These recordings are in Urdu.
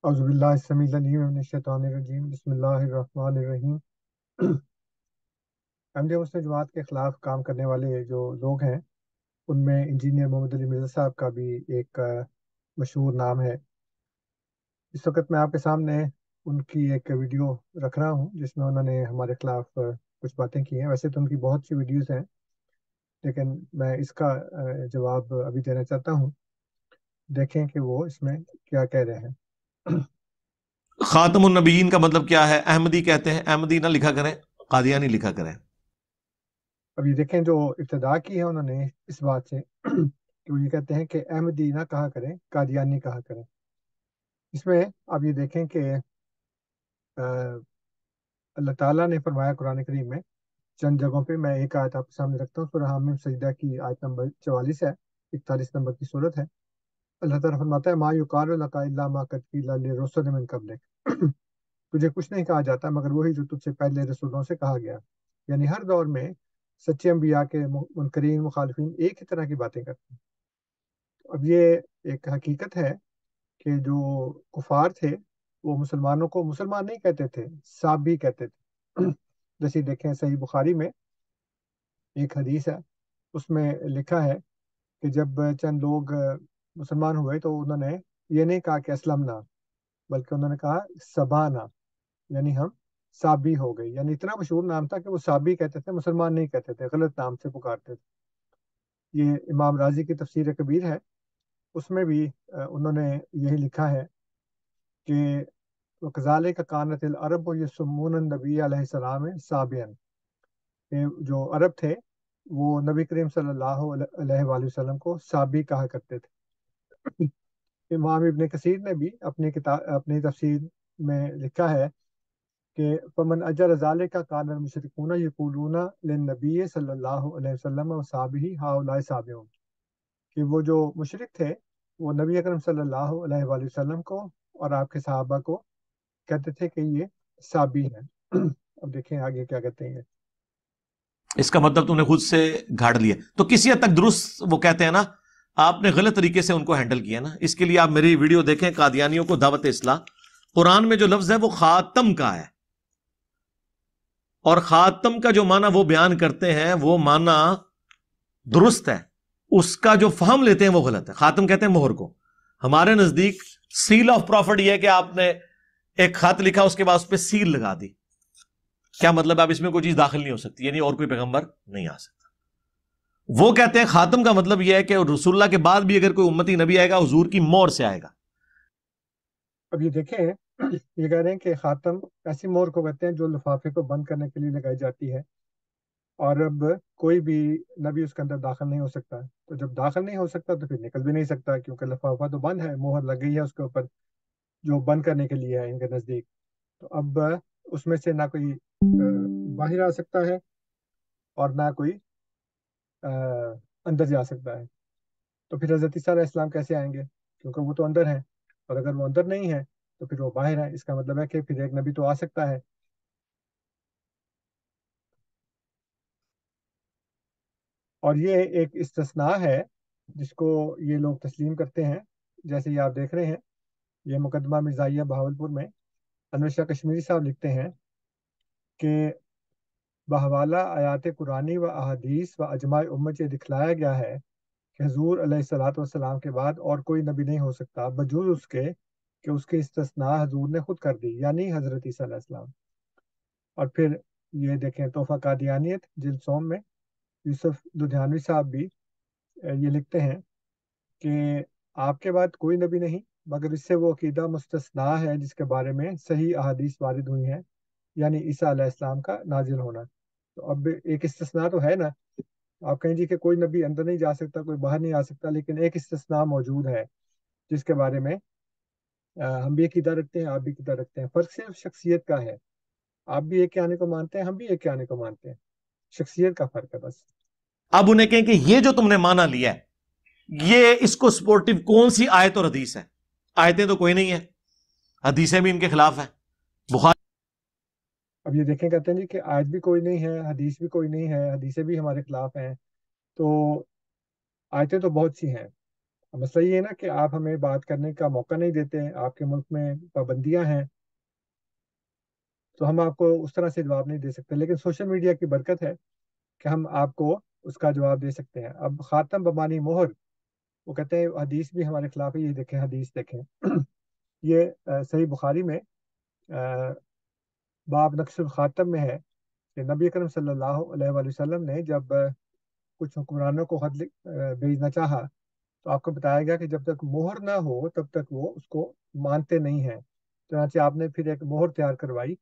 اعوذ باللہ السمیع العلیم من الشیطان الرجیم بسم اللہ الرحمن الرحیم۔ احمدیہ مسلم جماعت کے خلاف کام کرنے والے جو لوگ ہیں ان میں انجینئر محمد علی مرزا صاحب کا بھی ایک مشہور نام ہے۔ اس وقت میں آپ کے سامنے ان کی ایک ویڈیو رکھ رہا ہوں جس میں انہوں نے ہمارے خلاف کچھ باتیں کی ہیں۔ ویسے تو ان کی بہت سی ویڈیوز ہیں لیکن میں اس کا جواب ابھی دینا چاہتا ہوں، دیکھیں کہ وہ اس میں کیا کہہ رہے ہیں۔ خاتم النبیین کا مطلب کیا ہے؟ احمدی کہتے ہیں، احمدی نہ لکھا کریں، قادیانی لکھا کریں۔ اب یہ دیکھیں جو ابتدا کی ہے انہوں نے اس بات سے کہ وہ یہ کہتے ہیں کہ احمدی نہ کہا کریں، قادیانی کہا کریں۔ اس میں اب یہ دیکھیں کہ اللہ تعالیٰ نے فرمایا قرآن کریم میں چند جگہوں پہ، میں ایک آیت آپ کے سامنے رکھتا ہوں، سورہ حامیم سجدہ کی آیت نمبر 44 ہے، 41 نمبر کی صورت ہے۔ اللہ تعالیٰ فرماتا ہے ما یقال لک الا ما قد قیل للرسل من قبلک، تجھے کچھ نہیں کہا جاتا مگر وہی جو تجھ سے پہلے رسولوں سے کہا گیا۔ یعنی ہر دور میں سچے انبیاء کے منکرین مخالفین ایک ہی طرح کی باتیں کرتے ہیں۔ اب یہ ایک حقیقت ہے کہ جو کفار تھے وہ مسلمانوں کو مسلمان نہیں کہتے تھے، صابی کہتے تھے۔ جیسے دیکھیں صحیح بخاری میں ایک حدیث ہے، اس میں لکھا ہے کہ جب چند لوگ مسلمان ہوئے تو انہوں نے یہ نہیں کہا کہ اسلمنا، بلکہ انہوں نے کہا سبانا، یعنی ہم صابی ہو گئی۔ یعنی اتنا مشہور نام تھا کہ وہ صابی کہتے تھے، مسلمان نہیں کہتے تھے، غلط نام سے پکارتے تھے۔ یہ امام رازی کی تفسیر کبیر ہے، اس میں بھی انہوں نے یہی لکھا ہے کہ وَكَذَلِكَ كَانَتِ الْعَرَبُ يَسُمُّونَ النَّبِيَّ علیہ السلام صابیًا، کہ جو عرب تھے وہ نبی کریم صلی اللہ علیہ وآلہ وسلم کو صابی کہا کرتے تھے۔ امام ابن کثیر نے بھی اپنی تفسیر میں لکھا ہے کہ فمن اجر ذالک کان المشرکون یقولون للنبی صلی اللہ علیہ وسلم وصحابہ ہؤلاء صابئون، کہ وہ جو مشرک تھے وہ نبی اکرم صلی اللہ علیہ وآلہ وسلم کو اور آپ کے صحابہ کو کہتے تھے کہ یہ صابی ہیں۔ اب دیکھیں آگے کیا کہتے ہیں۔ اس کا مطلب تم نے خود سے گھاڑ لیا، تو کسی حد تک درست وہ کہتے ہیں نا، آپ نے غلط طریقے سے ان کو ہینڈل کیا نا۔ اس کے لیے آپ میری ویڈیو دیکھیں، قادیانیوں کو دعوت اصلاح۔ قرآن میں جو لفظ ہے وہ خاتم کا ہے، اور خاتم کا جو معنی وہ بیان کرتے ہیں وہ معنی درست ہے، اس کا جو فہم لیتے ہیں وہ غلط ہے۔ خاتم کہتے ہیں مہر کو، ہمارے نزدیک سیل آف پروفٹ یہ ہے کہ آپ نے ایک خط لکھا، اس کے بعد اس پہ سیل لگا دی۔ کیا مطلب ہے؟ اب اس میں کوئی چیز داخل نہیں ہو سکتی، یعنی اور کوئی پیغمبر نہیں آ سکتا۔ وہ کہتے ہیں خاتم کا مطلب یہ ہے کہ رسول اللہ کے بعد بھی اگر کوئی امتی نبی آئے گا حضور کی مہر سے آئے گا۔ اب یہ دیکھیں یہ کہہ رہے ہیں کہ خاتم ایسی مہر کو کہتے ہیں جو لفافے کو بند کرنے کے لیے لگائی جاتی ہے، اور اب کوئی بھی نبی اس کے اندر داخل نہیں ہو سکتا۔ تو جب داخل نہیں ہو سکتا تو پھر نکل بھی نہیں سکتا، کیونکہ لفافہ تو بند ہے، مہر لگ گئی ہے اس کے اوپر جو بند کرنے کے لیے ہے ان کے نزدیک۔ تو اب اس میں سے نہ کوئی باہر آ سکتا ہے اور نہ کوئی اندر جا سکتا ہے۔ تو پھر حضرت عیسیٰ علیہ السلام کیسے آئیں گے؟ کیونکہ وہ تو اندر ہیں، اور اگر وہ اندر نہیں ہے تو پھر وہ باہر ہے۔ اس کا مطلب ہے کہ پھر ایک نبی تو آ سکتا ہے۔ اور یہ ایک استثناء ہے جس کو یہ لوگ تسلیم کرتے ہیں، جیسے یہ آپ دیکھ رہے ہیں۔ یہ مقدمہ مرزائیہ بہاولپور میں انور شاہ کشمیری صاحب لکھتے ہیں کہ بحوالہ آیات قرآنی و احادیث و اجماع امت یہ دکھلایا گیا ہے کہ حضور علیہ الصلوۃ والسلام کے بعد اور کوئی نبی نہیں ہو سکتا بجز اس کے کہ اس کی استثناء حضور نے خود کر دی، یعنی حضرت عیسیٰ علیہ السلام۔ اور پھر یہ دیکھیں تحفہ قادیانیت جلد سوم میں یوسف لدھیانوی صاحب بھی یہ لکھتے ہیں کہ آپ کے بعد کوئی نبی نہیں، مگر اس سے وہ عقیدہ مستثنا ہے جس کے بارے میں صحیح احادیث وارد ہوئی ہیں، یعنی عیسیٰ علیہ السلام کا نازل ہونا۔ تو اب ایک استثناء تو ہے نا، آپ کہیں جی کہ کوئی نبی اندر نہیں جا سکتا، کوئی باہر نہیں آ سکتا، لیکن ایک استثناء موجود ہے جس کے بارے میں ہم بھی عقیدہ رکھتے ہیں، آپ بھی عقیدہ رکھتے ہیں۔ فرق صرف شخصیت کا ہے، آپ بھی ایک کے آنے کو مانتے ہیں، ہم بھی ایک کے آنے کو مانتے ہیں، شخصیت کا فرق ہے بس۔ اب انہیں کہیں کہ یہ جو تم نے مانا لیا ہے، یہ اس کو سپورٹو کون سی آیت اور حدیث ہے؟ آیتیں تو کوئی نہیں ہے، حدیثیں بھی ان کے خلاف ہیں۔ بخاری اب یہ دیکھیں کہتے ہیں جی کہ آیت بھی کوئی نہیں ہے، حدیث بھی کوئی نہیں ہے، حدیثیں بھی ہمارے خلاف ہیں۔ تو آیتیں تو بہت سی ہیں، مسئلہ یہ ہے نا کہ آپ ہمیں بات کرنے کا موقع نہیں دیتے ہیں، آپ کے ملک میں پابندیاں ہیں، تو ہم آپ کو اس طرح سے جواب نہیں دے سکتے، لیکن سوشل میڈیا کی برکت ہے کہ ہم آپ کو اس کا جواب دے سکتے ہیں۔ اب خاتم بمانی مہر، وہ کہتے ہیں حدیث بھی ہمارے خلاف ہے، یہ دیکھیں حدیث دیکھیں یہ صحیح بخاری میں باب نقش الخاتم میں ہے کہ نبی اکرم صلی اللہ علیہ وآلہ وسلم نے جب کچھ حکمرانوں کو خط بھیجنا چاہا تو آپ کو بتایا گیا کہ جب تک مہر نہ ہو تب تک وہ اس کو مانتے نہیں ہیں، چنانچہ آپ نے پھر ایک مہر تیار کروائی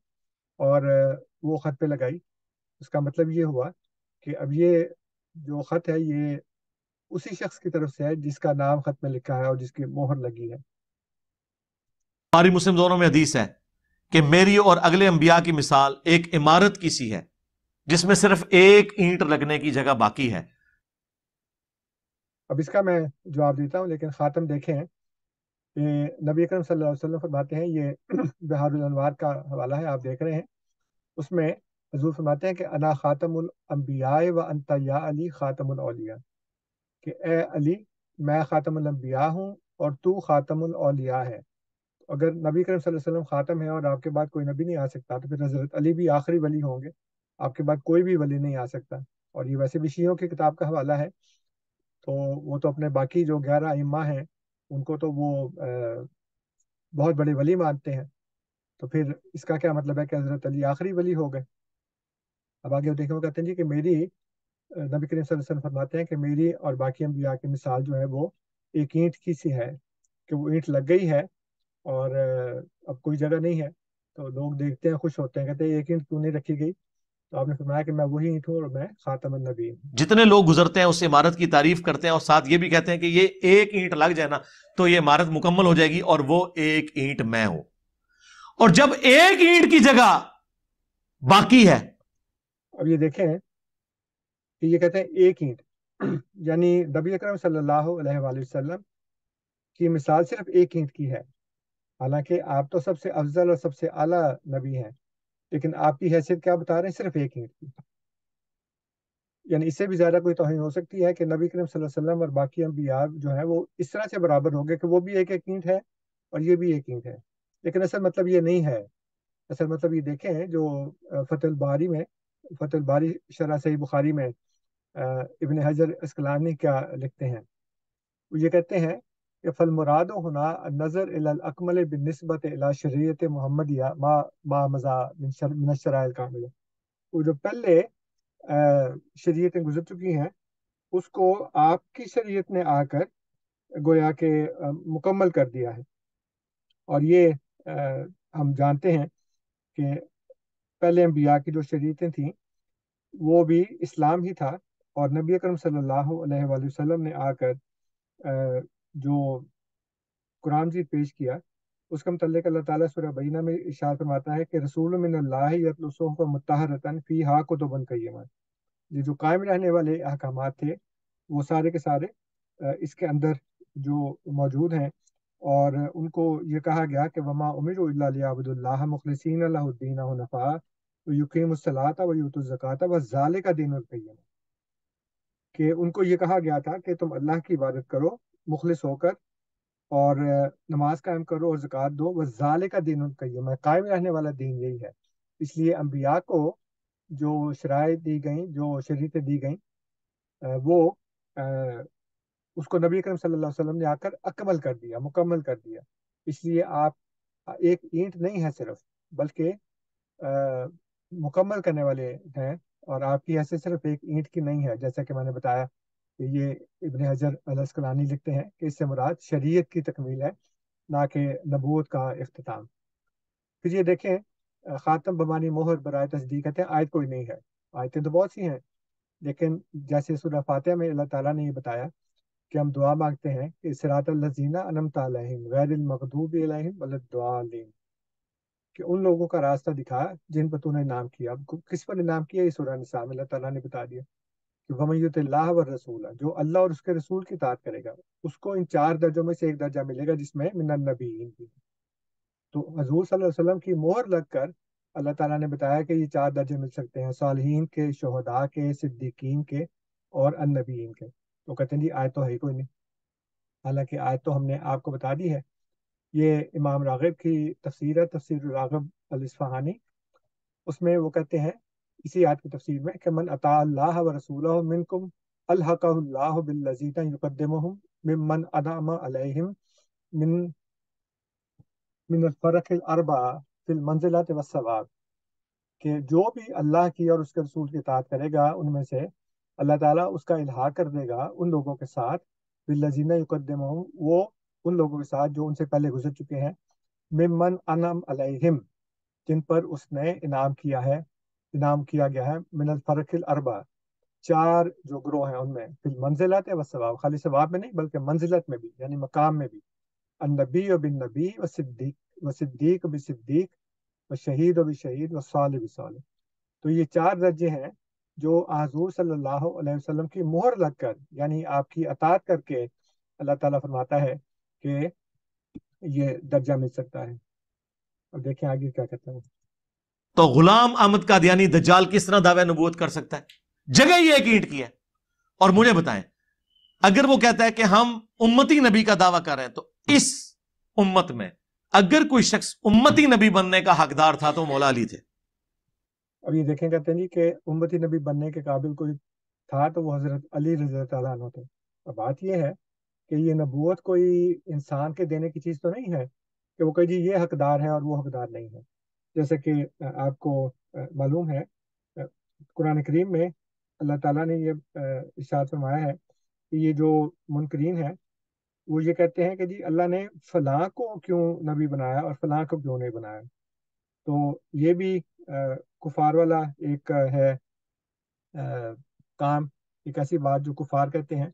اور وہ خط پہ لگائی۔ اس کا مطلب یہ ہوا کہ اب یہ جو خط ہے یہ اسی شخص کی طرف سے ہے جس کا نام خط میں لکھا ہے اور جس کی مہر لگی ہے۔ بخاری مسلم دونوں میں حدیث ہے کہ میری اور اگلے انبیاء کی مثال ایک عمارت کی سی ہے جس میں صرف ایک اینٹ لگنے کی جگہ باقی ہے۔ اب اس کا میں جواب دیتا ہوں، لیکن خاتم دیکھیں کہ نبی اکرم صلی اللہ علیہ وسلم فرماتے ہیں، یہ بہار الانوار کا حوالہ ہے، آپ دیکھ رہے ہیں، اس میں حضور فرماتے ہیں کہ انا خاتم الانبیاء و انت یا علی خاتم الاولیاء، کہ اے علی میں خاتم الانبیاء ہوں اور تو خاتم الاولیاء ہے۔ اگر نبی کریم صلی اللہ علیہ وسلم خاتم ہے اور آپ کے بعد کوئی نبی نہیں آ سکتا تو پھر حضرت علی بھی آخری ولی ہوں گے، آپ کے بعد کوئی بھی ولی نہیں آ سکتا۔ اور یہ ویسے بھی شیعوں کی کتاب کا حوالہ ہے، تو وہ تو اپنے باقی جو 11 ائمہ ہیں ان کو تو وہ بہت بڑے ولی مانتے ہیں، تو پھر اس کا کیا مطلب ہے کہ حضرت علی آخری ولی ہو گئے؟ اب آگے دیکھیں، وہ کہتے ہیں جی کہ میری نبی کریم صلی اللہ علیہ وسلم فرماتے ہیں کہ میری اور باقی انبیاء کی مثال جو ہے وہ ایک اینٹ کی سی ہے، کہ وہ اینٹ لگ گئی ہے اور اب کوئی جگہ نہیں ہے، تو لوگ دیکھتے ہیں خوش ہوتے ہیں، کہتے ہیں ایک اینٹ کیوں نہیں رکھی گئی؟ تو آپ نے فرمایا کہ میں وہی اینٹ ہوں اور میں خاتم النبی ہوں۔ جتنے لوگ گزرتے ہیں اس عمارت کی تعریف کرتے ہیں اور ساتھ یہ بھی کہتے ہیں کہ یہ ایک اینٹ لگ جائے نا تو یہ عمارت مکمل ہو جائے گی، اور وہ ایک اینٹ میں ہوں۔ اور جب ایک اینٹ کی جگہ باقی ہے، اب یہ دیکھیں کہ یہ کہتے ہیں ایک اینٹ یعنی نبی اکرم صلی اللہ علیہ وآلہ وسلم کی مثال صرف ایک اینٹ کی ہے، حالانکہ آپ تو سب سے افضل اور سب سے اعلیٰ نبی ہیں، لیکن آپ کی حیثیت کیا بتا رہے ہیں؟ صرف ایک اینٹ کی۔ یعنی اس سے بھی زیادہ کوئی توہین ہو سکتی ہے کہ نبی کریم صلی اللہ علیہ وسلم اور باقی انبیاء جو ہیں وہ اس طرح سے برابر ہو گئے کہ وہ بھی ایک ایک اینٹ ہے اور یہ بھی ایک اینٹ ہے، لیکن اصل مطلب یہ نہیں ہے۔ اصل مطلب یہ دیکھیں جو فتح الباری میں، فتح الباری شرح صحیح بخاری میں ابن حجر اسقلانی کیا لکھتے ہیں، وہ یہ کہتے ہیں کہ فالمراد ہونا نظر الی الاکمل بالنسبت الی شریعت محمدیہ ما مضى من الشرائع الکاملہ، وہ جو پہلے شریعتیں گزر چکی ہیں اس کو آپ کی شریعت نے آ کر گویا کہ مکمل کر دیا ہے۔ اور یہ ہم جانتے ہیں کہ پہلے انبیاء کی جو شریعتیں تھیں وہ بھی اسلام ہی تھا، اور نبی اکرم صلی اللہ علیہ وآلہ وسلم نے آ کر جو قرآن مجید پیش کیا اس کا متعلق اللہ تعالیٰ سورہ بینہ میں ارشاد فرماتا ہے کہ رسول من اللہ یتلو صحفا مطہرۃ فیہا کتب قیمہ، یہ جو قائم رہنے والے احکامات تھے وہ سارے کے سارے اس کے اندر جو موجود ہیں، اور ان کو یہ کہا گیا کہ وما امروا الا لیعبدوا اللہ مخلصین لہ الدین حنفاء ویقیموا الصلاۃ ویؤتوا الزکاۃ وذالک دین القیمہ، کہ ان کو یہ کہا گیا تھا کہ تم اللہ کی عبادت کرو مخلص ہو کر، اور نماز قائم کرو اور زکوٰۃ دو، وذالک دین القیمہ، قائم رہنے والا دین یہی ہے۔ اس لیے انبیاء کو جو شرائع دی گئیں، جو شریعتیں دی گئیں، وہ اس کو نبی کریم صلی اللہ علیہ وسلم نے آ کر اکمل کر دیا، مکمل کر دیا۔ اس لیے آپ ایک اینٹ نہیں ہے صرف، بلکہ مکمل کرنے والے ہیں، اور آپ کی حیثیت صرف ایک اینٹ کی نہیں ہے، جیسا کہ میں نے بتایا کہ یہ ابن حجر الاسقلانی لکھتے ہیں کہ اس سے مراد شریعت کی تکمیل ہے، نہ کہ نبوت کا اختتام۔ پھر یہ دیکھیں خاتم بمانی مہر برائے تصدیق، کہتے ہیں آیت کوئی نہیں ہے، آیتیں تو بہت سی ہیں، لیکن جیسے سورہ فاتحہ میں اللہ تعالیٰ نے یہ بتایا کہ ہم دعا مانگتے ہیں کہ صراط الذین انعمت علیہم غیر المغضوب علیہم ولا الضالین، کہ ان لوگوں کا راستہ دکھا جن پر تو نے انعام کیا۔ کس پر انعام کیا؟ یہ سورہ نساء میں اللہ تعالیٰ نے بتا دیا کہ وَمَن يُطِعِ اللَّهَ وَالرَّسُولَ، جو اللہ اور اس کے رسول کی اطاعت کرے گا اس کو ان 4 درجوں میں سے ایک درجہ ملے گا جس میں من النبیین بھی۔ تو حضور صلی اللہ علیہ وسلم کی مہر لگ کر اللہ تعالیٰ نے بتایا کہ یہ 4 درجے مل سکتے ہیں، صالحین کے، شہداء کے، صدیقین کے اور النبیین کے۔ تو کہتے ہیں جی آیت تو ہے ہی کوئی نہیں۔ حالانکہ آیت تو ہم نے آپ کو بتا دی ہے. یہ امام راغب کی تفسیر ہے، تفسیر راغب الاصفہانی. اس میں وہ کہتے ہیں اسی آیت کی تفسیر میں کہ من اطاع اللہ و رسولہ منکم الحقہ اللہ بالذین یقدمہم ممن انعم علیہم من من الفرق الاربع فی المنزلۃ والثواب، کہ جو بھی اللہ کی اور اس کے رسول کی اطاعت کرے گا ان میں سے اللہ تعالیٰ اس کا الحاق کر دے گا ان لوگوں کے ساتھ، بالذین یقدمہم، وہ ان لوگوں کے ساتھ جو ان سے پہلے گزر چکے ہیں، ممن انعم علیہم، جن پر اس نے انعام کیا گیا ہے، من الفرق الاربع، چار جو گروہ ہیں ان میں، فی المنزلات و ثواب، خالی ثواب میں نہیں بلکہ منزلت میں بھی، یعنی مقام میں بھی، النبی و بن نبی و صدیق و صدیق و شہید و شہید و صالح و صالح. تو یہ چار درجے ہیں جو حضور صلی اللہ علیہ وسلم کی مہر لگ کر، یعنی آپ کی اطاعت کر کے اللہ تعالیٰ فرماتا ہے کہ یہ درجہ مل سکتا ہے. اب دیکھیں آگے کیا کہتے ہیں. تو غلام احمد قادیانی دجال کس طرح دعوی نبوت کر سکتا ہے؟ جگہ یہ ایک اینٹ کی ہے. اور مجھے بتائیں، اگر وہ کہتا ہے کہ ہم امتی نبی کا دعویٰ کر رہے ہیں، تو اس امت میں اگر کوئی شخص امتی نبی بننے کا حقدار تھا تو مولا علی تھے. اب یہ دیکھیں، کہتے ہیں جی کہ امتی نبی بننے کے قابل کوئی تھا تو وہ حضرت علی رضی اللہ تعالیٰ عنہ تھے. اب بات یہ ہے کہ یہ نبوت کوئی انسان کے دینے کی چیز تو نہیں ہے کہ وہ کہے جی یہ حقدار ہے اور وہ حقدار نہیں ہے. جیسے کہ آپ کو معلوم ہے قرآن کریم میں اللہ تعالیٰ نے یہ ارشاد فرمایا ہے کہ یہ جو منکرین ہیں وہ یہ کہتے ہیں کہ جی اللہ نے فلاں کو کیوں نبی بنایا اور فلاں کو کیوں نہیں بنایا. تو یہ بھی کفار والا ایک ہے کام، ایک ایسی بات جو کفار کہتے ہیں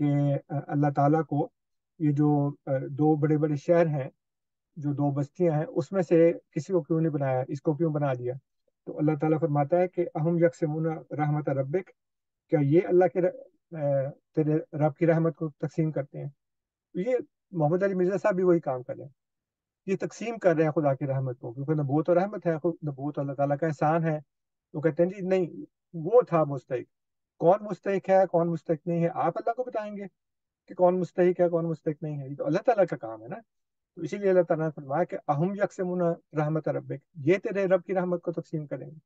کہ اللہ تعالیٰ کو یہ جو دو بڑے بڑے شہر ہیں، جو دو بستیاں ہیں، اس میں سے کسی کو کیوں نہیں بنایا، اس کو کیوں بنا دیا. تو اللہ تعالیٰ فرماتا ہے کہ اہم یقسمون رحمت ربک، کیا یہ اللہ کے تیرے رب کی رحمت کو تقسیم کرتے ہیں. یہ محمد علی مرزا صاحب بھی وہی کام کر رہے ہیں، یہ تقسیم کر رہے ہیں خدا کی رحمت کو، کیونکہ نبوت و رحمت ہے، نبوت اللہ تعالیٰ کا احسان ہے. وہ کہتے ہیں جی نہیں، وہ تھا مستحق. کون مستحق ہے کون مستحق نہیں ہے آپ اللہ کو بتائیں گے کہ کون مستحق ہے کون مستحق نہیں ہے، یہ تو اللہ تعالیٰ کا کام ہے نا. تو اسی لیے اللہ تعالیٰ نے فرمایا کہ اہم یقسمون رحمت ربک، یہ تیرے رب کی رحمت کو تقسیم کریں گے.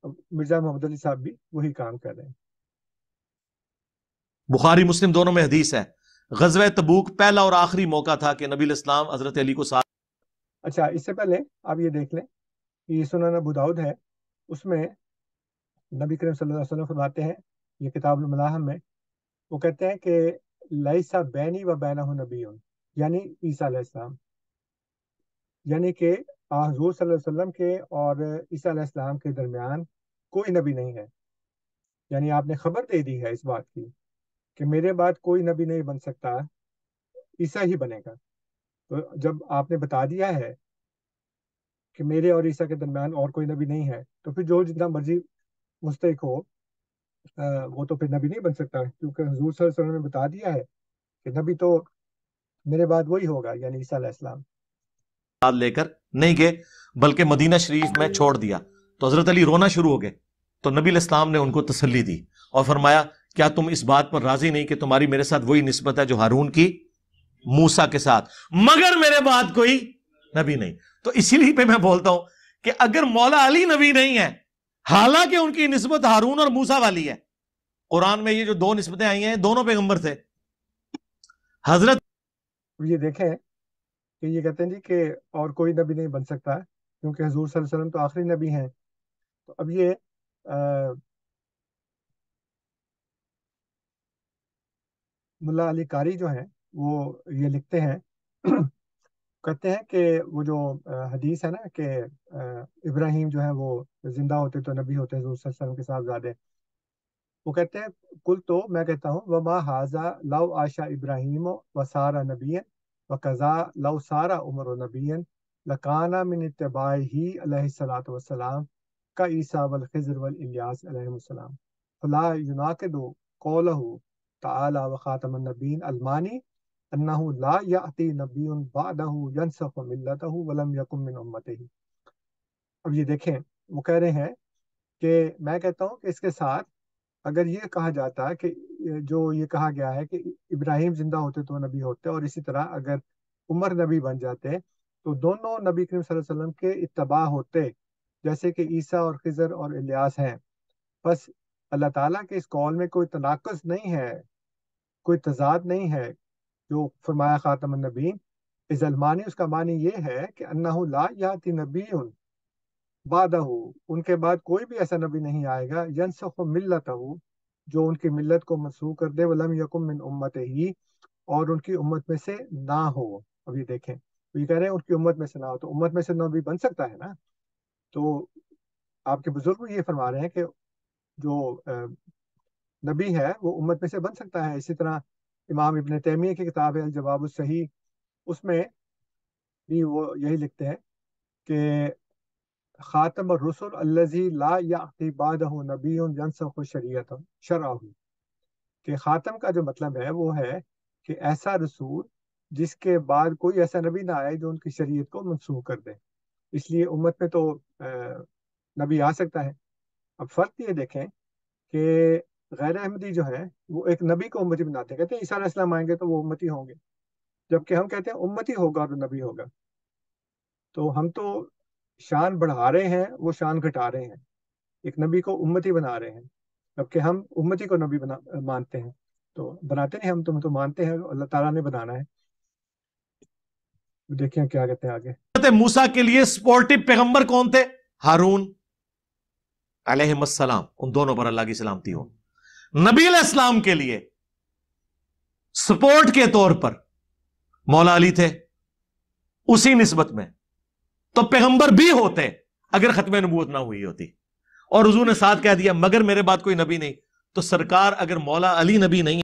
اب مرزا محمد علی صاحب بھی وہی کام کر رہے ہیں. بخاری مسلم دونوں میں حدیث ہے، غزوہ تبوک پہلا اور آخری موقع تھا کہ نبی الاسلام حضرت علی کو ساتھ. اچھا، اس سے پہلے آپ یہ دیکھ لیں، یہ سنن ابو داؤد ہے، اس میں نبی کریم صلی اللہ علیہ وسلم فرماتے ہیں، یہ کتاب الملاحم میں وہ کہتے ہیں کہ لیسا بینی و بینہ نبی، یعنی عیسیٰ علیہ السلام، یعنی کہ حضور صلی اللہ علیہ وسلم کے اور عیسیٰ علیہ السلام کے درمیان کوئی نبی نہیں ہے. یعنی آپ نے خبر دے دی ہے اس بات کی کہ میرے بعد کوئی نبی نہیں بن سکتا، عیسیٰ ہی بنے گا. تو جب آپ نے بتا دیا ہے کہ میرے اور عیسیٰ کے درمیان اور کوئی نبی نہیں ہے، تو پھر جو جتنا مرضی مستحق ہو وہ تو پھر نبی نہیں بن سکتا، کیونکہ حضور صلی اللہ علیہ وسلم نے بتا دیا ہے کہ نبی تو میرے بعد وہی ہوگا، یعنی عیسیٰ علیہ السلام. لے کر نہیں گئے بلکہ مدینہ شریف میں چھوڑ دیا. تو حضرت علی رونا شروع ہو گئے. تو نبی الاسلام نے ان کو تسلی دی اور فرمایا کیا تم اس بات پر راضی نہیں کہ تمہاری میرے ساتھ وہی نسبت ہے جو ہارون کی موسیٰ کے ساتھ، مگر میرے بعد کوئی نبی نہیں. تو اسی لیے پہ میں بولتا ہوں کہ اگر مولا علی نبی نہیں ہے، حالانکہ ان کی نسبت ہارون اور موسیٰ والی ہے، قرآن میں یہ جو دو نسبتیں آئی ہیں دونوں پیغمبر تھے. حضرت یہ دیکھیں کہ یہ کہتے ہیں جی کہ اور کوئی نبی نہیں بن سکتا کیونکہ حضور صلی اللہ علیہ وسلم تو آخری نبی ہیں. تو اب یہ ملا علی قاری جو ہیں وہ یہ لکھتے ہیں کہتے ہیں کہ وہ جو حدیث ہے نا کہ ابراہیم جو ہے وہ زندہ ہوتے تو نبی ہوتے حضور صلی اللہ علیہ وسلم کے صاحبزادے، وہ کہتے ہیں کل تو میں کہتا ہوں وما حاضا لو عاشا ابراہیم و سارا نبی و قضا لو سارا عمر و نبی لکانا من اتباع ہی علیہ الصلاۃ والسلام کا عیسیٰ والخضر والیاس علیہ السلام فلا یناقض قولہ تعالی و خاتم النبیین المانی انہ لا یأتی نبی بعدہ ینسخ ملتہ ولم یکن من امتہ. اب یہ دیکھیں وہ کہہ رہے ہیں کہ میں کہتا ہوں کہ اس کے ساتھ اگر یہ کہا جاتا کہ جو یہ کہا گیا ہے کہ ابراہیم زندہ ہوتے تو نبی ہوتے، اور اسی طرح اگر عمر نبی بن جاتے تو دونوں نبی کریم صلی اللہ علیہ وسلم کے اتباع ہوتے، جیسے کہ عیسیٰ اور خضر اور الیاس ہیں. بس اللہ تعالیٰ کے اس قول میں کوئی تناقض نہیں ہے، کوئی تضاد نہیں ہے. جو فرمایا خاتم النبیین، از المانی اس کا معنی یہ ہے کہ انہ لا یاتی نبی بعدہ، ان کے بعد کوئی بھی ایسا نبی نہیں آئے گا ینسخ ملتہ، جو ان کی ملت کو منسوخ کر دے، ولم یکم من امتہ، اور ان کی امت میں سے نہ ہو. اب یہ دیکھیں، یہ کہہ رہے ہیں ان کی امت میں سے نہ ہو، تو امت میں سے نبی بن سکتا ہے نا. تو آپ کے بزرگ یہ فرما رہے ہیں کہ جو نبی ہے وہ امت میں سے بن سکتا ہے. اسی طرح امام ابن تیمیہ کی کتاب ہے الجواب الصحیح، اس میں بھی وہ یہی لکھتے ہیں کہ خاتم الرسل الذی لا یأتی بعدہ نبی ینسخ شریعت شرعہ، کہ خاتم کا جو مطلب ہے وہ ہے کہ ایسا رسول جس کے بعد کوئی ایسا نبی نہ آئے جو ان کی شریعت کو منسوخ کر دے. اس لیے امت میں تو نبی آ سکتا ہے. اب فرق یہ دیکھیں کہ غیر احمدی جو ہے وہ ایک نبی کو امتی بناتے ہیں، کہتے ہیں عیسیٰ علیہ السلام آئیں گے تو وہ امتی ہوں گے، جبکہ ہم کہتے ہیں امتی ہوگا اور نبی ہوگا. تو ہم تو شان بڑھا رہے ہیں، وہ شان گھٹا رہے ہیں. ایک نبی کو امتی بنا رہے ہیں، جبکہ ہم امتی کو نبی مانتے ہیں. تو بناتے نہیں، ہم تم تو مانتے ہیں اللہ تعالیٰ نے بنانا ہے. دیکھیں کیا کہتے ہیں آگے. حضرت موسیٰ کے لیے سپورٹو پیغمبر کون تھے؟ ہارون علیہ السلام، ان دونوں پر اللہ کی سلامتی ہو. نبی علیہ السلام کے لیے سپورٹ کے طور پر مولا علی تھے. اسی نسبت میں تو پیغمبر بھی ہوتے اگر ختم نبوت نہ ہوئی ہوتی. اور حضور نے ساتھ کہہ دیا مگر میرے بعد کوئی نبی نہیں. تو سرکار اگر مولا علی نبی نہیں.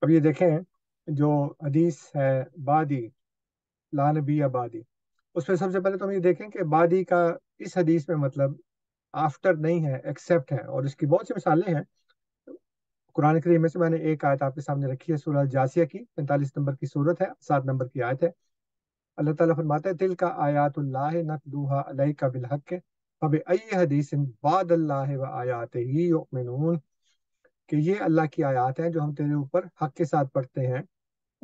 اب یہ دیکھیں جو حدیث ہے بادی لا نبی بادی، اس میں سب سے پہلے تو ہم یہ دیکھیں کہ بادی کا اس حدیث میں مطلب آفٹر نہیں ہے، ایکسیپٹ ہے. اور اس کی بہت سی مثالیں ہیں قرآن کریم میں سے. میں نے ایک آیت آپ کے سامنے رکھی ہے، سورہ الجاسیہ کی 45 نمبر کی صورت ہے، 7 نمبر کی آیت ہے. اللہ تعالیٰ فرماتا ہے تِلْکَ آیات اللہ نتلوها علیک بالحق فبأی حدیث بعد اللہ وآیاتہ یؤمنون، کہ یہ اللہ کی آیات ہیں جو ہم تیرے اوپر حق کے ساتھ پڑھتے ہیں،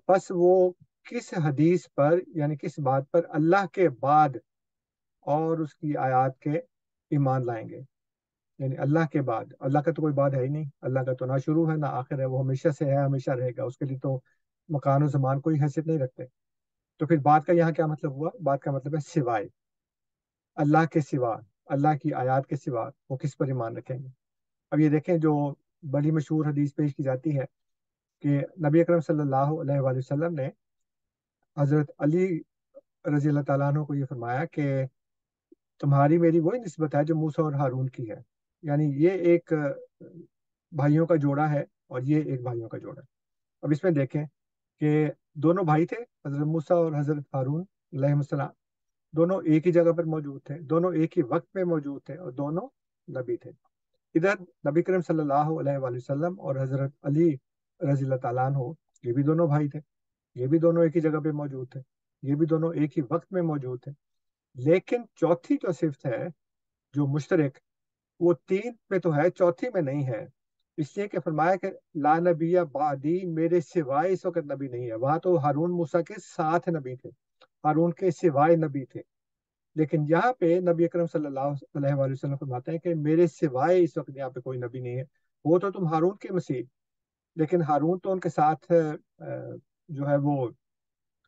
بس وہ کس حدیث پر، یعنی کس بات پر اللہ کے بعد اور اس کی آیات کے ایمان لائیں گے. یعنی اللہ کے بعد، اللہ کا تو کوئی بعد ہے ہی نہیں، اللہ کا تو نہ شروع ہے نہ آخر ہے، وہ ہمیشہ سے ہے، ہمیشہ رہے گا، اس کے لیے تو مکان و زمان کوئی حیثیت نہیں رکھتے. تو پھر بات کا یہاں کیا مطلب ہوا؟ بات کا مطلب ہے سوائے اللہ کے سوا، اللہ کی آیات کے سوا وہ کس پر ایمان رکھیں گے. اب یہ دیکھیں جو بڑی مشہور حدیث پیش کی جاتی ہے کہ نبی اکرم صلی اللہ علیہ وآلہ وسلم نے حضرت علی رضی اللہ تعالیٰ عنہ کو یہ فرمایا کہ تمہاری میری وہی نسبت ہے جو موسیٰ اور ہارون کی ہے. یعنی یہ ایک بھائیوں کا جوڑا ہے اور یہ ایک بھائیوں کا جوڑا ہے. اب اس میں دیکھیں کہ دونوں بھائی تھے، حضرت موسیٰ اور حضرت ہارون علیہ السلام، دونوں ایک ہی جگہ پر موجود تھے، دونوں ایک ہی وقت میں موجود تھے، اور دونوں نبی تھے. ادھر نبی کریم صلی اللہ علیہ وآلہ وسلم اور حضرت علی رضی اللہ تعالیٰ عنہ، یہ بھی دونوں بھائی تھے، یہ بھی دونوں ایک ہی جگہ پہ موجود تھے، یہ بھی دونوں ایک ہی وقت میں موجود تھے. لیکن چوتھی جو صفت ہے جو مشترک، وہ تین میں تو ہے، چوتھی میں نہیں ہے. اس لیے کہ فرمایا کہ لا نبی بعدی، میرے سوائے اس وقت نبی نہیں ہے. وہاں تو ہارون موسیٰ کے ساتھ نبی تھے، ہارون کے سوائے نبی تھے. لیکن یہاں پہ نبی اکرم صلی اللہ علیہ وآلہ وسلم فرماتے ہیں کہ میرے سوائے اس وقت یہاں پہ کوئی نبی نہیں ہے. وہ تو تم ہارون کے مسیح، لیکن ہارون تو ان کے ساتھ جو ہے وہ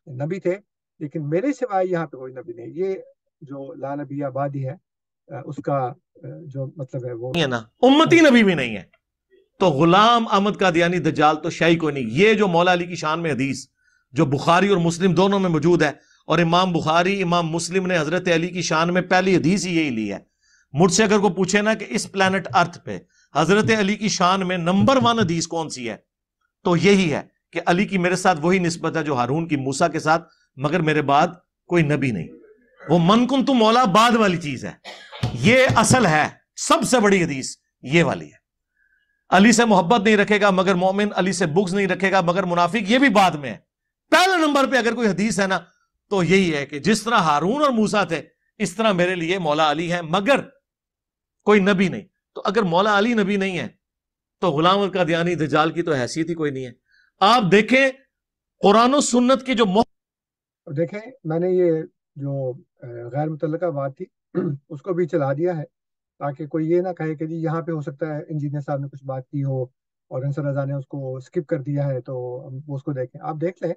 نبی تھے، لیکن میرے سوائے یہاں پہ کوئی نبی نہیں. یہ جو لا نبی آبادی ہے اس کا جو مطلب ہے وہ ہے نا، امتی نبی بھی نہیں ہے. تو غلام احمد قادیانی دجال تو شاہی کوئی نہیں. یہ جو مولا علی کی شان میں حدیث جو بخاری اور مسلم دونوں میں موجود ہے، اور امام بخاری امام مسلم نے حضرت علی کی شان میں پہلی حدیث ہی یہی لی ہے. مجھ سے اگر کوئی پوچھے نا کہ اس پلانٹ ارتھ پہ حضرت علی کی شان میں نمبر 1 حدیث کون سی ہے، تو یہی ہے کہ علی کی میرے ساتھ وہی نسبت ہے جو ہارون کی موسیٰ کے ساتھ، مگر میرے بعد کوئی نبی نہیں. وہ من کن تو مولا بعد والی چیز ہے، یہ اصل ہے. سب سے بڑی حدیث یہ والی ہے. علی سے محبت نہیں رکھے گا مگر مومن، علی سے بغض نہیں رکھے گا مگر منافق، یہ بھی بعد میں ہے. پہلے نمبر پہ اگر کوئی حدیث ہے نا تو یہی ہے کہ جس طرح ہارون اور موسیٰ تھے اس طرح میرے لیے مولا علی ہے، مگر کوئی نبی نہیں. تو اگر مولا علی نبی نہیں ہے تو غلام القادیانی دجال کی تو حیثیت ہی کوئی نہیں ہے. آپ دیکھیں قرآن و سنت کی جو دیکھیں میں نے یہ جو غیر متعلقہ بات تھی اس کو بھی چلا دیا ہے تاکہ کوئی یہ نہ کہے کہ جی یہاں پہ ہو سکتا ہے انجینئر صاحب نے کچھ بات کی ہو اور انصر رضا نے اس کو اسکپ کر دیا ہے تو وہ اس کو دیکھیں. آپ دیکھ لیں.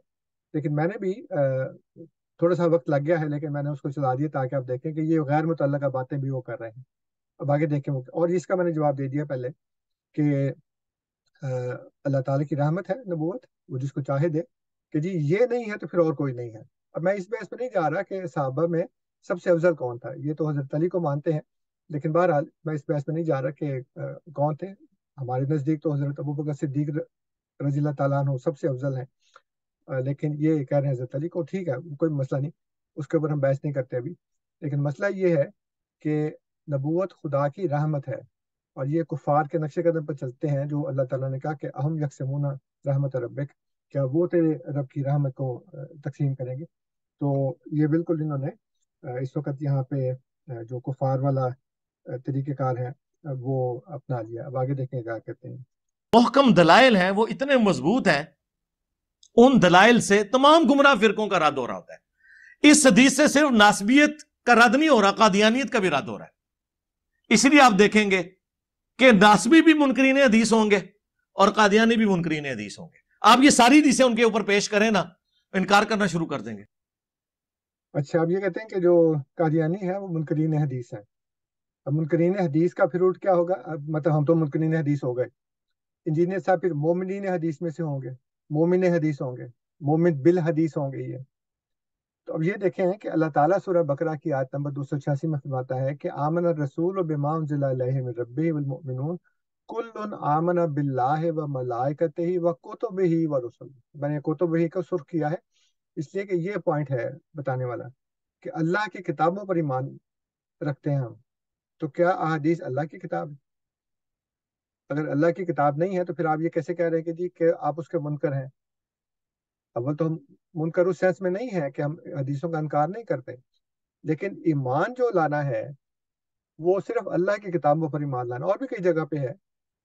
لیکن میں نے بھی تھوڑا سا وقت لگ گیا ہے لیکن میں نے اس کو چلا دیا تاکہ آپ دیکھیں کہ یہ غیر متعلقہ باتیں بھی وہ کر رہے ہیں. اب آگے دیکھیں اور اس کا میں نے جواب دے دیا پہلے کہ اللہ تعالیٰ کی رحمت ہے نبوت, وہ جس کو چاہے دے, کہ جی یہ نہیں ہے تو پھر اور کوئی نہیں ہے. اب میں اس بحث پہ نہیں جا رہا کہ صحابہ میں سب سے افضل کون تھا, یہ تو حضرت علی کو مانتے ہیں, لیکن بہرحال میں اس بحث میں نہیں جا رہا کہ کون تھے. ہمارے نزدیک تو حضرت ابوبکر صدیق رضی اللہ تعالیٰ عنہ سب سے افضل ہیں, لیکن یہ کہہ رہے ہیں حضرت علی کو. ٹھیک ہے, کوئی مسئلہ نہیں, اس کے اوپر ہم بحث نہیں کرتے ابھی. لیکن مسئلہ یہ ہے کہ نبوت خدا کی رحمت ہے, اور یہ کفار کے نقش قدم پر چلتے ہیں جو اللہ تعالیٰ نے کہا کہ اہم یکسمون رحمت ربک, کیا وہ تیرے رب کی رحمت کو تقسیم کریں گے. تو یہ بالکل انہوں نے اس وقت یہاں پہ جو کفار والا طریقہ کار ہے وہ اپنا لیا. اب آگے دیکھیں کیا کہتے ہیں. محکم دلائل ہیں وہ اتنے مضبوط ہیں, ان دلائل سے تمام گمراہ فرقوں کا رد ہو رہا ہوتا ہے. اس حدیث سے صرف ناسبیت کا رد نہیں ہو رہا, قادیانیت کا بھی رد ہو رہا ہے. اس لیے آپ دیکھیں گے کہ ناسبی بھی منکرین حدیث ہوں گے اور قادیانی بھی منکرین حدیث ہوں گے. آپ یہ ساری حدیثیں ان کے اوپر پیش کریں نا, انکار کرنا شروع کر دیں گے. اچھا, آپ یہ کہتے ہیں کہ جو قادیانی ہے وہ منکرین حدیث ہیں. اب منکرین حدیث کا پھر روٹ کیا ہوگا؟ اب مطلب ہم تو منکرین حدیث ہو گئے, انجینئر صاحب پھر مومنین حدیث میں سے ہوں گے, مومن حدیث ہوں گے, مومن بالحدیث ہوں گے یہ. تو اب یہ دیکھیں کہ اللہ تعالیٰ سورہ بقرہ کی آیت نمبر 286 میں فرماتا ہے کہ آمن الرسول بما انزل الیہ من ربہ والمؤمنون کل آمن باللہ و ملائکتہ و کتبہ و رسل. میں نے کتبہ کا سرخ کیا ہے اس لیے کہ یہ پوائنٹ ہے بتانے والا کہ اللہ کی کتابوں پر ایمان رکھتے ہیں ہم. تو کیا احادیث اللہ کی کتاب ہے؟ اگر اللہ کی کتاب نہیں ہے تو پھر آپ یہ کیسے کہہ رہے ہیں کہ جی کہ آپ اس کے منکر ہیں؟ اول تو ہم منکر اس سینس میں نہیں ہے کہ ہم حدیثوں کا انکار نہیں کرتے, لیکن ایمان جو لانا ہے وہ صرف اللہ کی کتابوں پر ایمان لانا. اور بھی کئی جگہ پہ ہے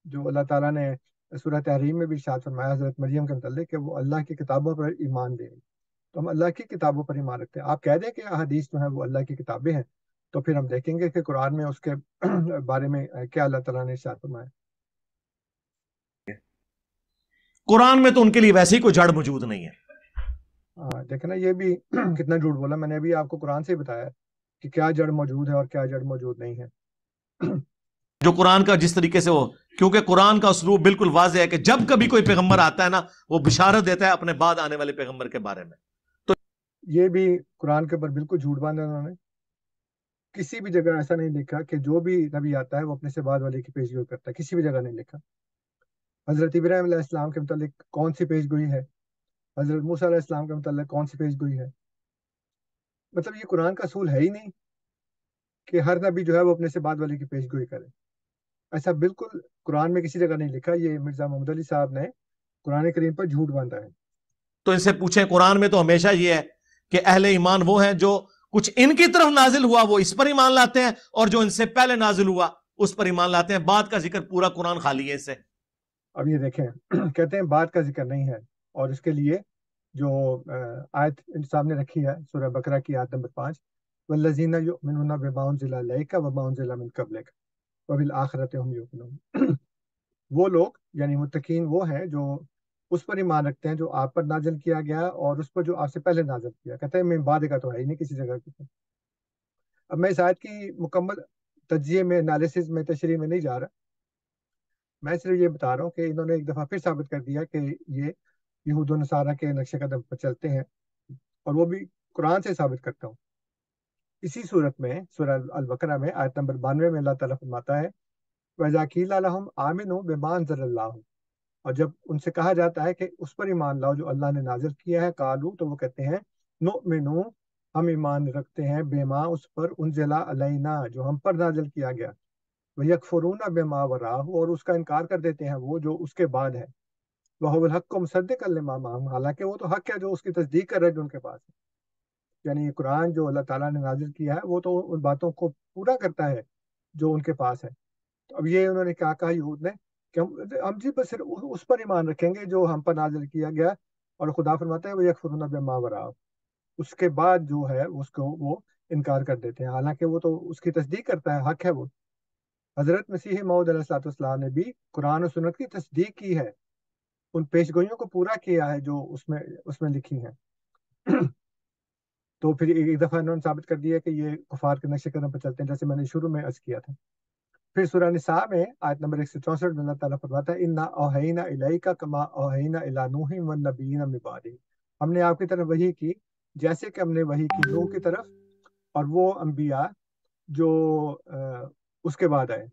جو اللہ تعالیٰ نے سورہ تحریم میں بھی ارشاد فرمایا حضرت مریم کے متعلق کہ وہ اللہ کی کتابوں پر ایمان دیں. تو ہم اللہ کی کتابوں پر ایمان رکھتے ہیں. آپ کہہ دیں کہ احادیث جو ہیں وہ اللہ کی کتابیں ہیں, تو پھر ہم دیکھیں گے کہ قرآن میں اس کے بارے میں کیا اللہ تعالیٰ نے ارشاد فرمایا. قرآن میں تو ان کے لیے ویسے ہی کوئی جڑ موجود نہیں ہے. دیکھیں نا یہ بھی کتنا جھوٹ بولا. میں نے ابھی آپ کو قرآن سے ہی بتایا کہ کیا جڑ موجود ہے اور کیا جڑ موجود نہیں ہے. جو قرآن کا جس طریقے سے وہ, کیونکہ قرآن کا اسلوب بالکل واضح ہے کہ جب کبھی کوئی پیغمبر آتا ہے نا وہ بشارت دیتا ہے اپنے بعد آنے والے پیغمبر کے بارے میں. تو یہ بھی قرآن کے اوپر بالکل جھوٹ باندھا انہوں نے. کسی بھی جگہ ایسا نہیں لکھا کہ جو بھی نبی آتا ہے وہ اپنے سے بعد والے کی پیش گوئی کرتا ہے, کسی بھی جگہ نہیں لکھا. حضرت ابراہیم علیہ السلام کے متعلق کون سی پیش گوئی ہے؟ حضرت موسیٰ علیہ السلام کے متعلق کون سی پیش گوئی ہے؟ مطلب یہ قرآن کا اصول ہے ہی نہیں کہ ہر نبی جو ہے وہ اپنے سے بعد والے کی پیش گوئی کرے. ایسا بالکل قرآن میں کسی جگہ نہیں لکھا. یہ مرزا محمد علی صاحب نے قرآن کریم پر جھوٹ باندھا ہے. تو ان سے پوچھیں, قرآن میں تو ہمیشہ یہ ہے کہ اہل ایمان وہ ہیں جو کچھ ان کی طرف نازل ہوا وہ اس پر ایمان لاتے ہیں, اور جو ان سے پہلے نازل ہوا اس پر ایمان لاتے ہیں. بعد کا ذکر پورا قرآن خالی ہے اس سے. اب یہ دیکھیں کہتے ہیں بعد کا ذکر نہیں ہے, اور اس کے لیے جو آیت سامنے رکھی ہے سورہ بقرہ کی آیت نمبر 5, والذین یؤمنون بما انزل الیک وما انزل من قبلک وبالآخرۃ ہم یوقنون. وہ لوگ یعنی متقین وہ ہیں جو اس پر ایمان رکھتے ہیں جو آپ پر نازل کیا گیا اور اس پر جو آپ سے پہلے نازل کیا. کہتے ہیں میں بعد کا تو ہے ہی نہیں کسی جگہ کی. اب میں اس آیت کی مکمل تجزیے میں, انالیسس میں, تشریح میں نہیں جا رہا. میں صرف یہ بتا رہا ہوں کہ انہوں نے ایک دفعہ پھر ثابت کر دیا کہ یہ یہود و نصارہ کے نقش قدم پر چلتے ہیں, اور وہ بھی قرآن سے ثابت کرتا ہوں. اسی صورت میں سورہ البقرہ میں آیت نمبر 92 میں اللہ تعالیٰ فرماتا ہے وَإِذَا قِيلَ لَهُمْ آمِنُوا بِمَا أَنزَلَ اللَّهُ, اور جب ان سے کہا جاتا ہے کہ اس پر ایمان لاؤ جو اللہ نے نازل کیا ہے, قالوا, تو وہ کہتے ہیں نؤمنو, ہم ایمان رکھتے ہیں, بما, اس پر, انزل علینا, جو ہم پر نازل کیا گیا, وَيَكْفُرُونَ بِمَا وَرَاءَهُ, اور اس کا انکار کر دیتے ہیں وہ جو اس کے بعد ہے, وَهُوَ الْحَقُّ مُصَدِّقًا لِمَا مَعَهُمْ, حالانکہ وہ تو حق ہے جو اس کی تصدیق کر رہے جو ان کے پاس ہے. یعنی یہ قرآن جو اللہ تعالیٰ نے نازل کیا ہے وہ تو ان باتوں کو پورا کرتا ہے جو ان کے پاس ہے. تو اب یہ انہوں نے کیا کہا یہود نے کہ ہم جی بس صرف اس پر ایمان رکھیں گے جو ہم پر نازل کیا گیا، اور خدا فرماتا ہے وہ یکفرون بما وراء، اس کے بعد جو ہے اس کو وہ انکار کر دیتے ہیں، حالانکہ وہ تو اس کی تصدیق کرتا ہے، حق ہے وہ۔ حضرت مسیح موعود علیہ الصلوۃ والسلام نے بھی قرآن و سنت کی تصدیق کی ہے، ان پیشگوئیوں کو پورا کیا ہے جو اس میں لکھی ہیں۔ تو پھر ایک دفعہ انہوں نے ثابت کر دیا کہ یہ کفار کے نقش قدم پر چلتے ہیں، جیسے میں نے شروع میں عرض کیا تھا۔ پھر سورہ نساء میں آیت نمبر 164 میں اللہ تعالیٰ فرماتا ہے انا اوحینا الیک کما اوحینا الی نوح والنبیین من بعدہ، ہم نے آپ کی طرف وحی کی جیسے کہ ہم نے وحی کی نوح کی طرف اور وہ انبیاء جو اس کے بعد آئے۔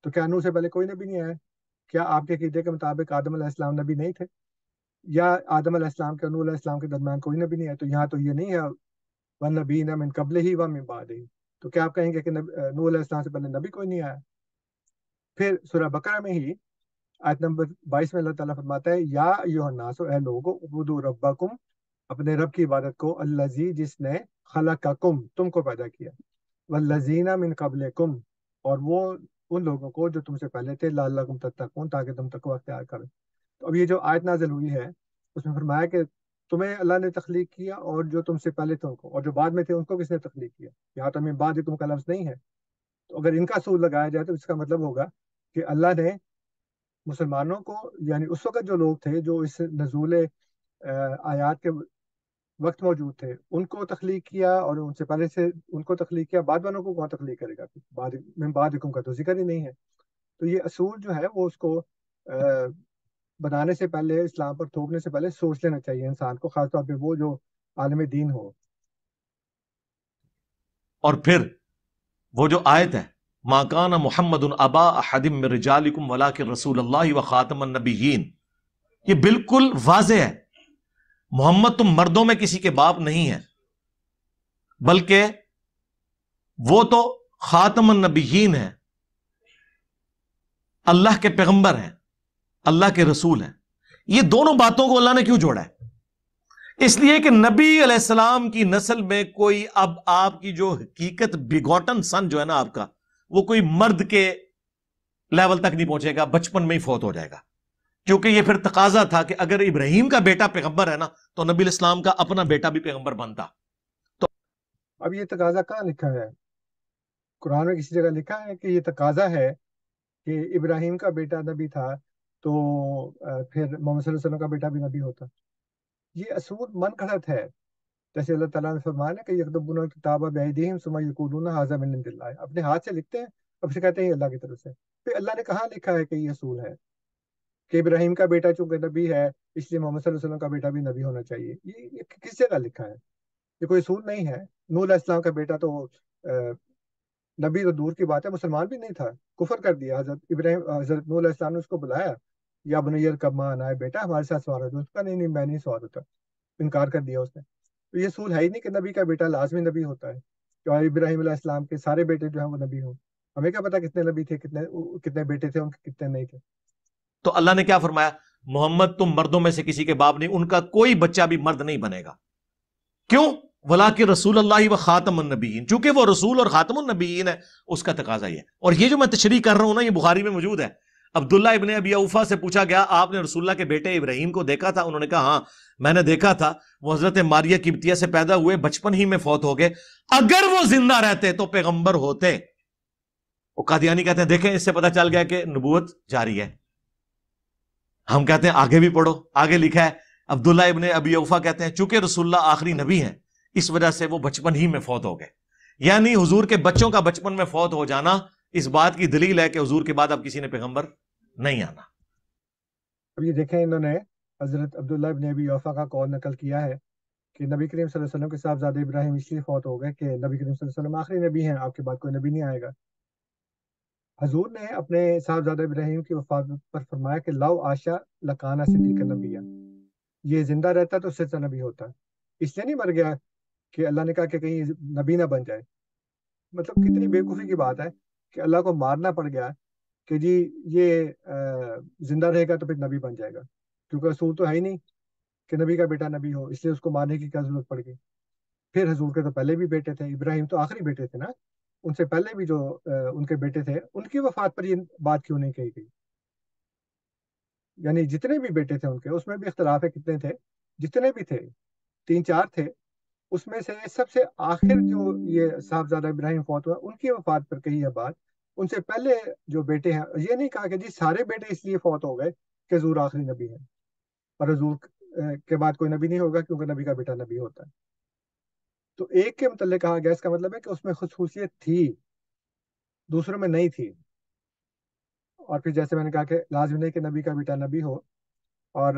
تو کیا نوح سے پہلے کوئی نبی نہیں آیا؟ کیا آپ کے عقیدے کے مطابق آدم علیہ السلام نبی نہیں تھے؟ یا آدم علیہ السلام کے اور نوح علیہ السلام کے درمیان کوئی نبی نہیں ہے؟ تو یہاں تو یہ نہیں ہے والنبیین من قبلہ ومن بعدہ، تو کیا آپ کہیں گے کہ نوح علیہ السلام سے پہلے نبی کوئی نہیں آیا؟ پھر سورہ بقرہ میں ہی آیت نمبر 22 میں اللہ تعالیٰ فرماتا ہے یا ایھا الناس، اے لوگو، اعبدوا ربکم، اپنے رب کی عبادت کو، الذی، جس نے خلقکم، تم کو پیدا کیا، والذین من قبلکم، اور وہ ان لوگوں کو جو تم سے پہلے تھے، لعلکم تتقون، تاکہ تم تقوی اختیار کرو۔ تو اب یہ جو آیت نازل ہوئی ہے اس میں فرمایا کہ تمہیں اللہ نے تخلیق کیا، اور جو تم سے پہلے تھے ان کو، اور جو بعد میں تھے ان کو کس نے تخلیق کیا؟ یہاں تو من بعدکم کا لفظ نہیں ہے۔ تو اگر ان کا اصول لگایا جائے تو اس کا مطلب ہوگا کہ اللہ نے مسلمانوں کو، یعنی اس وقت جو لوگ تھے جو اس نزول آیات کے وقت موجود تھے، ان کو تخلیق کیا، اور ان سے پہلے سے ان کو تخلیق کیا، بعد والوں کو کون تخلیق کرے گا؟ بعد من بعدکم کا تو ذکر ہی نہیں ہے۔ تو یہ اصول جو ہے وہ اس کو بنانے سے پہلے، اسلام پر تھوپنے سے پہلے سوچ لینا چاہیے انسان کو، خاص طور پہ وہ جو عالم دین ہو۔ اور پھر وہ جو آیت ہے ما کان محمد ابا احد من رجالکم ولکن رسول اللہ وخاتم النبیین، یہ بالکل واضح ہے، محمد تم مردوں میں کسی کے باپ نہیں ہے، بلکہ وہ تو خاتم النبیین ہے، اللہ کے پیغمبر ہیں، اللہ کے رسول ہیں۔ یہ دونوں باتوں کو اللہ نے کیوں جوڑا ہے؟ اس لیے کہ نبی علیہ السلام کی نسل میں کوئی، اب آپ کی جو حقیقت بیگوٹن سن جو ہے نا آپ کا، وہ کوئی مرد کے لیول تک نہیں پہنچے گا، بچپن میں ہی فوت ہو جائے گا، کیونکہ یہ پھر تقاضا تھا کہ اگر ابراہیم کا بیٹا پیغمبر ہے نا تو نبی علیہ السلام کا اپنا بیٹا بھی پیغمبر بنتا۔ تو اب یہ تقاضا کہاں لکھا ہے؟ قرآن میں کسی جگہ لکھا ہے کہ یہ تقاضا ہے کہ ابراہیم کا بیٹا نبی تھا تو پھر محمد صلی اللہ علیہ وسلم کا بیٹا بھی نبی ہوتا؟ یہ اصول من گھڑت ہے۔ جیسے اللہ تعالیٰ نے فرمایا نا کہ یکتبون الکتاب بایدیہم ثم یقولون ھذا من عند اللہ، اپنے ہاتھ سے لکھتے ہیں اور پھر کہتے ہیں یہ اللہ کی طرف سے۔ پھر اللہ نے کہاں لکھا ہے کہ یہ اصول ہے کہ ابراہیم کا بیٹا چونکہ نبی ہے اس لیے محمد صلی اللہ علیہ وسلم کا بیٹا بھی نبی ہونا چاہیے؟ یہ کس جگہ لکھا ہے؟ یہ کوئی اصول نہیں ہے۔ نوح علیہ السلام کا بیٹا تو نبی تو دور کی بات ہے، مسلمان بھی نہیں تھا، کفر کر دیا۔ حضرت نوح علیہ السلام نے اس کو بلایا، یا بنی ارکب معنا، ہے بیٹا ہمارے ساتھ سوار ہوتا، اس کا نہیں میں نہیں سوار ہوتا، انکار کر دیا اس نے۔ تو یہ اصول ہے ہی نہیں کہ نبی کا بیٹا لازمی نبی ہوتا ہے، کہ ابراہیم علیہ السلام کے سارے بیٹے جو ہیں وہ نبی ہوں۔ ہمیں کیا پتا کتنے نبی تھے، کتنے بیٹے تھے ان کے، کتنے نہیں تھے۔ تو اللہ نے کیا فرمایا؟ محمد تم مردوں میں سے کسی کے باپ نہیں، ان کا کوئی بچہ بھی مرد نہیں بنے گا۔ کیوں؟ ولاکن رسول اللہ و خاتم النبیین، چونکہ وہ رسول اور خاتم النبیین ہے، اس کا تقاضا یہ ہے۔ اور یہ جو میں تشریح کر رہا ہوں نا، یہ بخاری میں موجود ہے۔ عبداللہ ابن ابی اوفا سے پوچھا گیا آپ نے رسول اللہ کے بیٹے ابراہیم کو دیکھا تھا؟ انہوں نے کہا ہاں میں نے دیکھا تھا، وہ حضرت ماریہ قبطیہ سے پیدا ہوئے، بچپن ہی میں فوت ہو گئے، اگر وہ زندہ رہتے تو پیغمبر ہوتے۔ وہ قادیانی کہتے ہیں دیکھیں اس سے پتہ چل گیا کہ نبوت جاری ہے۔ ہم کہتے ہیں آگے بھی پڑھو، آگے لکھا ہے۔ عبداللہ ابن ابی اوفا کہتے ہیں چونکہ رسول اللہ آخری نبی ہیں اس وجہ سے وہ بچپن ہی میں فوت ہو گئے، یعنی حضور کے بچوں کا بچپن میں فوت ہو جانا اس بات کی دلیل ہے کہ حضور کے بعد اب کسی نے پیغمبر نہیں آنا۔ اب یہ دیکھیں، انہوں نے حضرت عبداللہ ابن ابی اوفا کا قول نقل کیا ہے کہ نبی کریم صلی اللہ علیہ وسلم کے صاحبزادے ابراہیم اس لیے فوت ہو گئے کہ نبی کریم صلی اللہ علیہ وسلم آخری نبی ہیں، آپ کے بعد کوئی نبی نہیں آئے گا۔ حضور نے اپنے صاحبزادہ ابراہیم کی وفات پر فرمایا کہ لو عاشا لکانا صدیق نبی، یہ زندہ رہتا تو سچا نبی ہوتا۔ اس لیے نہیں مر گیا کہ اللہ نے کہا کہ کہیں نبی نہ بن جائے۔ مطلب کتنی بیوقوفی کی بات ہے کہ اللہ کو مارنا پڑ گیا کہ جی یہ زندہ رہے گا تو پھر نبی بن جائے گا، کیونکہ اصول تو ہے ہی نہیں کہ نبی کا بیٹا نبی ہو، اس لیے اس کو مارنے کی کیا ضرورت پڑ گئی؟ پھر حضور کے تو پہلے بھی بیٹے تھے، ابراہیم تو آخری بیٹے تھے نا، ان سے پہلے بھی جو ان کے بیٹے تھے ان کی وفات پر یہ بات کیوں نہیں کہی گئی؟ یعنی جتنے بھی بیٹے تھے ان کے، اس میں بھی اختلاف ہے کتنے تھے، جتنے بھی تھے 3 4 تھے، اس میں سے سب سے آخر جو یہ صاحبزادہ ابراہیم فوت ہوا ان کی وفات پر کہی ہے بات. ان سے پہلے جو بیٹے ہیں، یہ نہیں کہا کہ جی سارے بیٹے اس لیے فوت ہو گئے کہ حضور آخری نبی ہے، اور حضور کے بعد کوئی نبی نہیں ہوگا کیونکہ نبی کا بیٹا نبی ہوتا ہے. تو ایک کے متعلق کہا گیا، اس کا مطلب ہے کہ اس میں خصوصیت تھی، دوسروں میں نہیں تھی. اور پھر جیسے میں نے کہا کہ لازم نہیں کہ نبی کا بیٹا نبی ہو. اور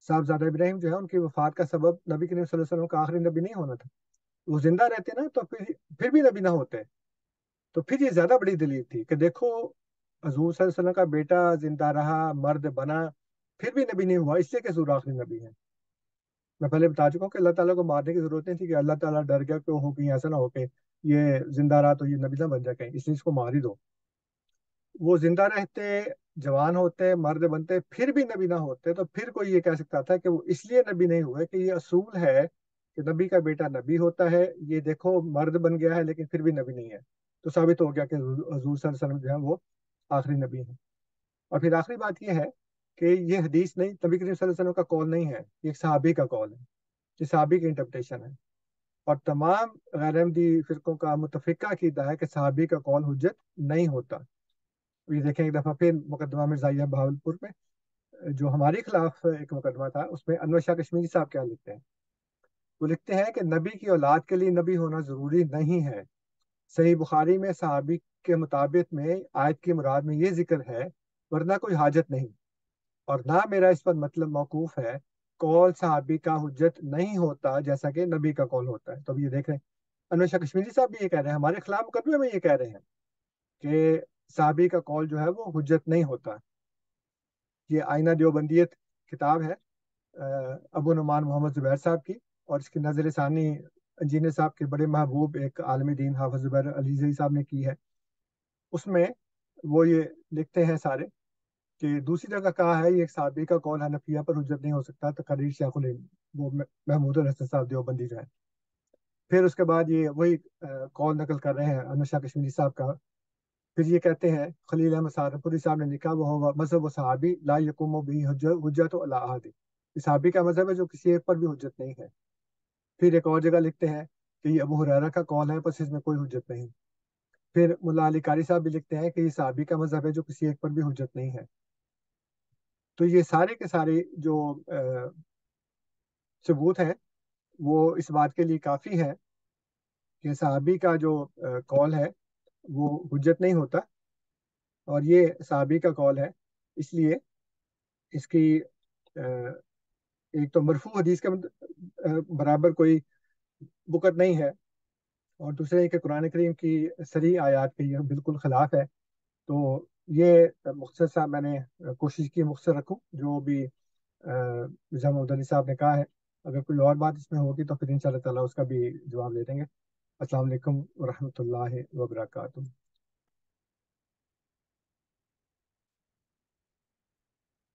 صاحبزادہ ابراہیم جو ہے ان کی وفات کا سبب نبی کریم صلی اللہ علیہ وسلم کا آخری نبی نہیں ہونا تھا. وہ زندہ رہتے نا تو پھر بھی نبی نہ ہوتے. تو پھر یہ زیادہ بڑی دلیل تھی کہ دیکھو حضور صلی اللہ علیہ وسلم کا بیٹا زندہ رہا، مرد بنا، پھر بھی نبی نہیں ہوا، اس لیے کہ حضور آخری نبی ہے. میں پہلے بتا چکا ہوں کہ اللہ تعالیٰ کو مارنے کی ضرورت نہیں تھی، کہ اللہ تعالیٰ ڈر گیا کہ ہو کہیں ایسا نہ ہو کہ یہ زندہ رہا تو یہ نبی نہ بن جائے کہیں، اس لیے اس کو مار ہی دو. وہ زندہ رہتے، جوان ہوتے، مرد بنتے، پھر بھی نبی نہ ہوتے، تو پھر کوئی یہ کہہ سکتا تھا کہ وہ اس لیے نبی نہیں ہوئے کہ یہ اصول ہے کہ نبی کا بیٹا نبی ہوتا ہے، یہ دیکھو مرد بن گیا ہے لیکن پھر بھی نبی نہیں ہے. تو ثابت ہو گیا کہ حضور صلی اللہ علیہ وسلم جو ہے وہ آخری نبی ہیں. اور پھر آخری بات یہ ہے کہ یہ حدیث نہیں، نبی کریم صلی اللہ علیہ وسلم کا قول نہیں ہے، یہ ایک صحابی کا قول ہے، یہ صحابی کی انٹرپریٹیشن ہے. اور تمام غیر احمدی فرقوں کا متفقہ عقیدہ ہے کہ صحابی کا قول حجت نہیں ہوتا. یہ دیکھیں ایک دفعہ پھر مقدمہ مرزائیہ بہاولپور میں جو ہمارے خلاف ایک مقدمہ تھا، اس میں انور شاہ کشمیری صاحب کیا لکھتے ہیں. وہ لکھتے ہیں کہ نبی کی اولاد کے لیے نبی ہونا ضروری نہیں ہے. صحیح بخاری میں صحابی کے مطابق میں آیت کی مراد میں یہ ذکر ہے، ورنہ کوئی حاجت نہیں. اور نہ میرا اس پر مطلب موقوف ہے، قول صحابی کا حجت نہیں ہوتا جیسا کہ نبی کا قول ہوتا ہے. تو اب یہ دیکھ رہے ہیں انور شاہ کشمیری صاحب بھی یہ کہہ رہے ہیں، ہمارے خلاف مقدمے میں یہ کہہ رہے ہیں کہ صحابی کا قول جو ہے وہ حجت نہیں ہوتا. یہ آئینہ دیوبندیت کتاب ہے ابو نعمان محمد زبیر صاحب کی، اور اس کی نظر ثانی انجینئر صاحب کے بڑے محبوب ایک عالم دین حافظ زبیر علی زئی صاحب نے کی ہے. اس میں وہ یہ لکھتے ہیں سارے کہ دوسری جگہ کہا ہے یہ ایک صحابی کا قول حنفیہ پر حجت نہیں ہو سکتا، تقریر شیخ الہند وہ محمود الحسن صاحب دیوبندی جو ہے. پھر اس کے بعد یہ وہی قول نقل کر رہے ہیں انور شاہ کشمیری صاحب کا. پھر یہ کہتے ہیں خلیل احمد سہارنپوری صاحب نے لکھا وہ مذہب و صحابی لا یقوم بھی حجت علی احد، صحابی کا مذہب ہے جو کسی ایک پر بھی حجت نہیں ہے. پھر ایک اور جگہ لکھتے ہیں کہ یہ ابو ہریرہ کا قول ہے بس اس میں کوئی حجت نہیں. پھر ملا علی قاری صاحب بھی لکھتے ہیں کہ یہ صحابی کا مذہب ہے جو کسی ایک پر بھی حجت نہیں ہے. تو یہ سارے کے سارے جو ثبوت ہیں وہ اس بات کے لیے کافی ہے کہ صحابی کا جو قول ہے وہ حجت نہیں ہوتا. اور یہ صحابی کا قول ہے، اس لیے اس کی ایک تو مرفوع حدیث کے برابر کوئی بکت نہیں ہے، اور دوسرے کہ قرآن کریم کی صریح آیات کے یہ بالکل خلاف ہے. تو یہ مختصر سا میں نے کوشش کی مختصر رکھوں جو بھی مرزا محمد علی صاحب نے کہا ہے. اگر کوئی اور بات اس میں ہوگی تو پھر انشاءاللہ تعالیٰ اس کا بھی جواب دے دیں گے. السلام علیکم ورحمۃ اللہ وبرکاتہ.